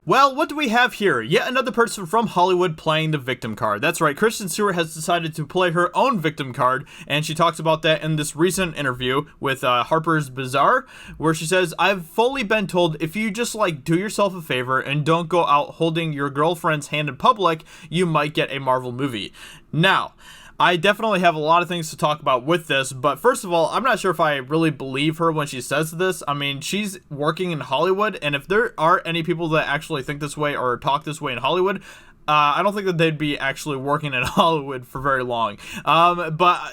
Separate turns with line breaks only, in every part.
Well, what do we have here? Yet another person from Hollywood playing the victim card. That's right, Kristen Stewart has decided to play her own victim card, and she talks about that in this recent interview with Harper's Bazaar, where she says, "I've fully been told if you just do yourself a favor and don't go out holding your girlfriend's hand in public, you might get a Marvel movie." Now, I definitely have a lot of things to talk about with this, but first of all, I'm not sure if I really believe her when she says this. I mean, she's working in Hollywood, and if there are any people that actually think this way or talk this way in Hollywood, I don't think that they'd be actually working in Hollywood for very long. But,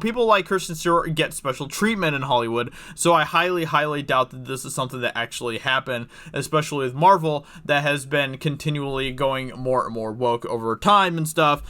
people like Kristen Stewart get special treatment in Hollywood, so I highly, highly doubt that this is something that actually happened, especially with Marvel, that has been continually going more and more woke over time and stuff.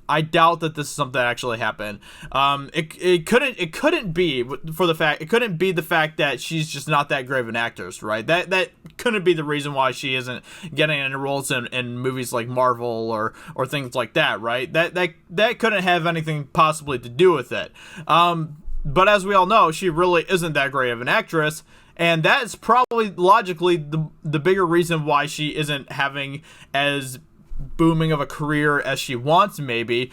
I doubt that this is something that actually happened. It couldn't be the fact that she's just not that great of an actress, right? That couldn't be the reason why she isn't getting any roles in movies like Marvel or things like that, right? That couldn't have anything possibly to do with it. But as we all know, she really isn't that great of an actress. And that is probably logically the bigger reason why she isn't having as booming of a career as she wants, maybe.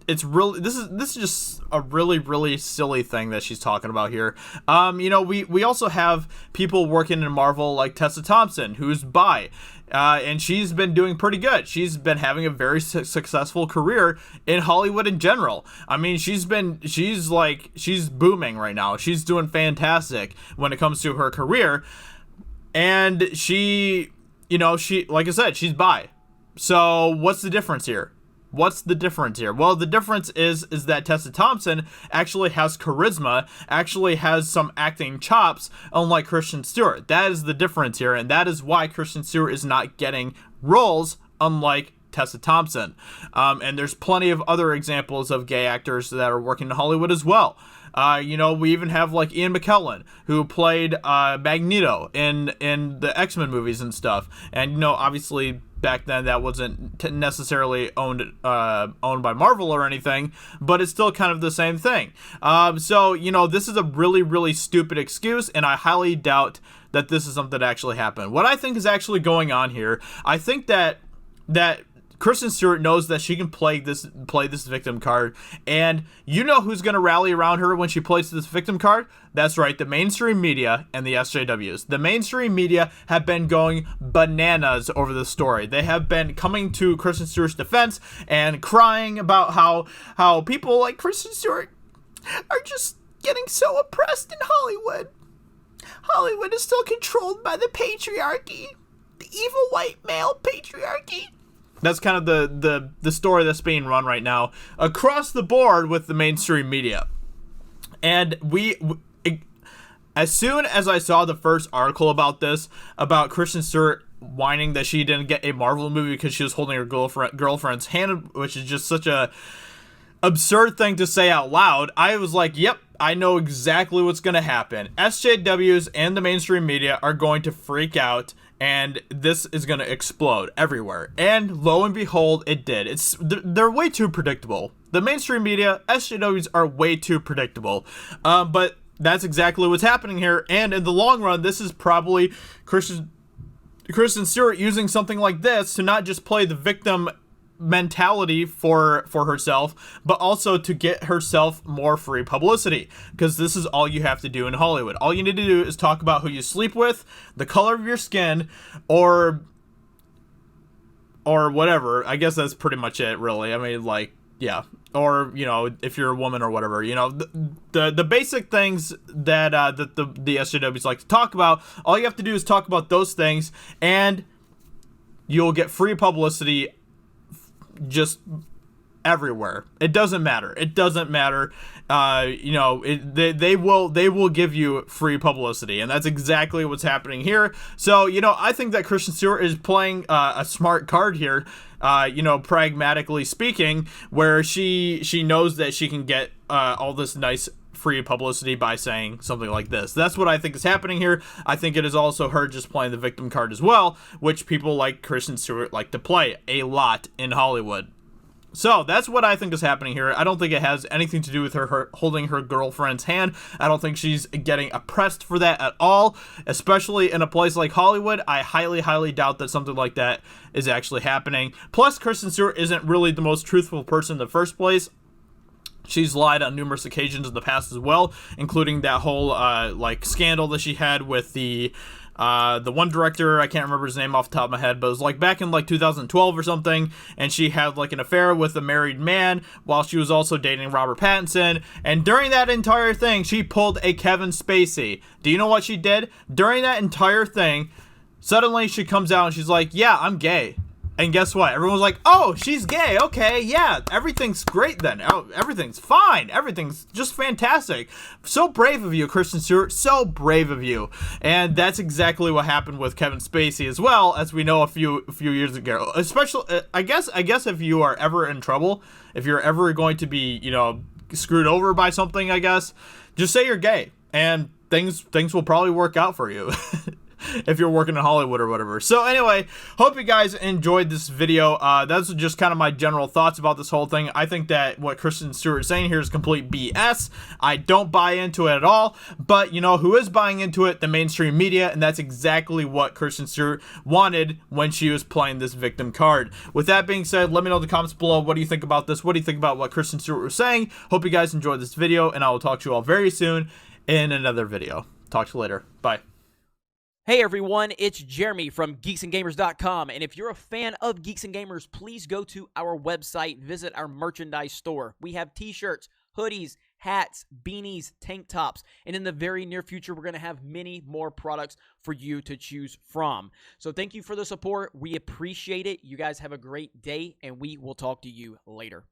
It's really, this is just a really, really silly thing that she's talking about here. We also have people working in Marvel like Tessa Thompson, who's bi. And she's been doing pretty good. She's been having a very successful career in Hollywood in general. I mean, she's booming right now. She's doing fantastic when it comes to her career. And she, like I said, she's bi. So what's the difference here? Well, the difference is that Tessa Thompson actually has charisma, actually has some acting chops, unlike Kristen Stewart. That is the difference here, and that is why Kristen Stewart is not getting roles, unlike Tessa Thompson. And there's plenty of other examples of gay actors that are working in Hollywood as well. We even have Ian McKellen, who played Magneto in the X-Men movies and stuff. And obviously back then that wasn't necessarily owned by Marvel or anything, but it's still kind of the same thing. So this is a really, really stupid excuse, and I highly doubt that this is something that actually happened. What I think is actually going on here, I think that Kristen Stewart knows that she can play this victim card, and who's going to rally around her when she plays this victim card? That's right, the mainstream media and the SJWs. The mainstream media have been going bananas over this story. They have been coming to Kristen Stewart's defense and crying about how people like Kristen Stewart are just getting so oppressed in Hollywood. Hollywood is still controlled by the patriarchy, the evil white male patriarchy. That's kind of the story that's being run right now across the board with the mainstream media. And as soon as I saw the first article about this, about Kristen Stewart whining that she didn't get a Marvel movie because she was holding her girlfriend's hand, which is just such a absurd thing to say out loud, I was like, yep, I know exactly what's going to happen. SJWs and the mainstream media are going to freak out, and this is going to explode everywhere. And lo and behold, it did. They're way too predictable. The mainstream media, SJWs, are way too predictable. But that's exactly what's happening here. And in the long run, this is probably Kristen Stewart using something like this to not just play the victim mentality for herself, but also to get herself more free publicity, because this is all you have to do in Hollywood. All you need to do is talk about who you sleep with, the color of your skin, or whatever. I guess that's pretty much it, really. I mean, yeah, or if you're a woman or whatever, the basic things that the SJWs like to talk about. All you have to do is talk about those things, and you'll get free publicity just everywhere. It doesn't matter. They will give you free publicity, and that's exactly what's happening here. So I think that Kristen Stewart is playing a smart card here, pragmatically speaking, where she knows that she can get all this nice free publicity by saying something like this. That's what I think is happening here. I think it is also her just playing the victim card as well, which people like Kristen Stewart like to play a lot in Hollywood. So that's what I think is happening here. I don't think it has anything to do with her holding her girlfriend's hand. I don't think she's getting oppressed for that at all, especially in a place like Hollywood. I highly, highly doubt that something like that is actually happening. Plus, Kristen Stewart isn't really the most truthful person in the first place. She's lied on numerous occasions in the past as well, including that whole like scandal that she had with the one director. I can't remember his name off the top of my head, but it was like back in like 2012 or something, and she had like an affair with a married man while she was also dating Robert Pattinson. And during that entire thing, she pulled a Kevin Spacey. Do you know what she did? During that entire thing, suddenly she comes out and she's like, yeah, I'm gay. And guess what? Everyone was like, oh, she's gay. Okay, yeah, everything's great then. Oh, everything's fine. Everything's just fantastic. So brave of you, Kristen Stewart. So brave of you. And that's exactly what happened with Kevin Spacey as well, as we know a few years ago. Especially, I guess if you are ever in trouble, if you're ever going to be, screwed over by something, I guess, just say you're gay, and things will probably work out for you. If you're working in Hollywood or whatever. So anyway, hope you guys enjoyed this video. That's just kind of my general thoughts about this whole thing. I think that what Kristen Stewart is saying here is complete BS. I don't buy into it at all. But, who is buying into it? The mainstream media. And that's exactly what Kristen Stewart wanted when she was playing this victim card. With that being said, let me know in the comments below. What do you think about this? What do you think about what Kristen Stewart was saying? Hope you guys enjoyed this video. And I will talk to you all very soon in another video. Talk to you later. Bye.
Hey everyone, it's Jeremy from geeksandgamers.com, and if you're a fan of Geeks and Gamers, please go to our website, visit our merchandise store. We have t-shirts, hoodies, hats, beanies, tank tops, and in the very near future, we're going to have many more products for you to choose from. So thank you for the support. We appreciate it. You guys have a great day, and we will talk to you later.